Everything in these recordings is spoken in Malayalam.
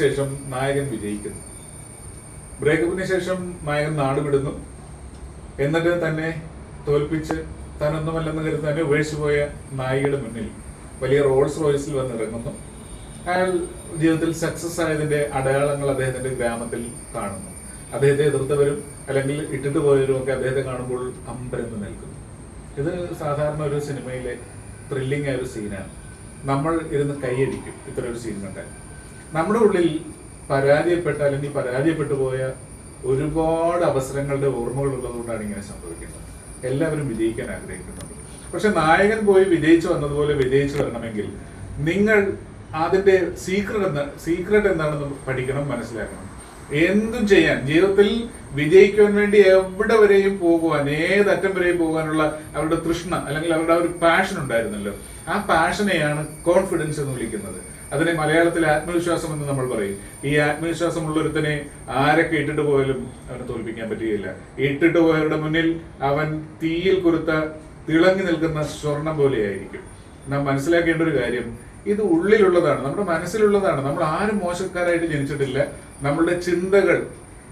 ശേഷം നായകൻ വിജയിക്കുന്നു. ബ്രേക്കപ്പിന് ശേഷം നായകൻ നാട് വിടുന്നു. എന്നിട്ട് തന്നെ തോൽപ്പിച്ച് താനൊന്നുമല്ലെന്ന് കരുതി തന്നെ ഉപേക്ഷിച്ചു പോയ നായികയുടെ മുന്നിൽ വലിയ റോൾസ് റോയ്സിൽ വന്നിറങ്ങുന്നു. അയാൾ ജീവിതത്തിൽ സക്സസ് ആയതിന്റെ അടയാളങ്ങൾ അദ്ദേഹത്തിന്റെ ഗ്രാമത്തിൽ കാണുന്നു. അദ്ദേഹത്തെ എതിർത്തവരും അല്ലെങ്കിൽ ഇട്ടിട്ട് പോയവരും ഒക്കെ അദ്ദേഹത്തെ കാണുമ്പോൾ അമ്പരന്ന് നിൽക്കുന്നു. ഇത് സാധാരണ ഒരു സിനിമയിലെ ത്രില്ലിംഗ് ആയ ഒരു സീനാണ്. നമ്മൾ ഇരുന്ന് കൈയടിക്കും ഇത്ര ഒരു സീൻ കണ്ടാൽ. നമ്മുടെ ഉള്ളിൽ പരാജയപ്പെട്ട അല്ലെങ്കിൽ പരാജയപ്പെട്ടു പോയ ഒരുപാട് അവസരങ്ങളുടെ ഓർമ്മകൾ ഉള്ളതുകൊണ്ടാണ് ഇങ്ങനെ സംഭവിക്കുന്നത്. എല്ലാവരും വിജയിക്കാൻ ആഗ്രഹിക്കുന്നുണ്ട്. പക്ഷെ നായകൻ പോയി വിജയിച്ചു വന്നതുപോലെ വിജയിച്ചു വരണമെങ്കിൽ നിങ്ങൾ അതിന്റെ സീക്രട്ട് എന്താണെന്ന് പഠിക്കണം, മനസ്സിലാക്കണം. എന്തും ചെയ്യാൻ, ജീവിതത്തിൽ വിജയിക്കുവാൻ വേണ്ടി എവിടെ വരെയും പോകുവാൻ, ഏതറ്റം വരെയും പോകാനുള്ള അവരുടെ തൃഷ്ണ അല്ലെങ്കിൽ അവരുടെ ഒരു പാഷൻ ഉണ്ടായിരുന്നല്ലോ. ആ പാഷനെയാണ് കോൺഫിഡൻസ് എന്ന് വിളിക്കുന്നത്. അതിനെ മലയാളത്തിൽ ആത്മവിശ്വാസം എന്ന് നമ്മൾ പറയും. ഈ ആത്മവിശ്വാസമുള്ള ഒരുത്തനെ ആരൊക്കെ ഇട്ടിട്ട് പോയാലും അവനെ തോൽപ്പിക്കാൻ പറ്റുകയില്ല. ഇട്ടിട്ട് പോയവരുടെ മുന്നിൽ അവൻ തീയിൽ കുരുത്ത തിളങ്ങി നിൽക്കുന്ന സ്വർണം പോലെയായിരിക്കും. നാം മനസ്സിലാക്കേണ്ട ഒരു കാര്യം, ഇത് ഉള്ളിലുള്ളതാണ്, നമ്മുടെ മനസ്സിലുള്ളതാണ്. നമ്മൾ ആരും മോശക്കാരായിട്ട് ജനിച്ചിട്ടില്ല. നമ്മളുടെ ചിന്തകൾ,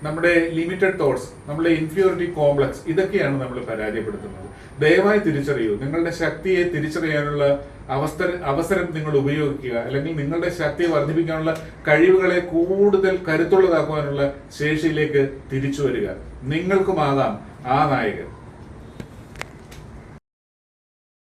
നമ്മുടെ ലിമിറ്റഡ് തോട്ട്സ്, നമ്മുടെ ഇൻഫീരിയോറിറ്റി കോംപ്ലക്സ്, ഇതൊക്കെയാണ് നമ്മൾ പരാജയപ്പെടുത്തുന്നത്. ദയവായി തിരിച്ചറിയൂ. നിങ്ങളുടെ ശക്തിയെ തിരിച്ചറിയാനുള്ള അവസരം നിങ്ങൾ ഉപയോഗിക്കുക. അല്ലെങ്കിൽ നിങ്ങളുടെ ശക്തിയെ വർദ്ധിപ്പിക്കാനുള്ള കഴിവുകളെ കൂടുതൽ കരുത്തുള്ളതാക്കുവാനുള്ള ശേഷിയിലേക്ക് തിരിച്ചു വരിക. നിങ്ങൾക്കുമാകാം ആ നായകൻ.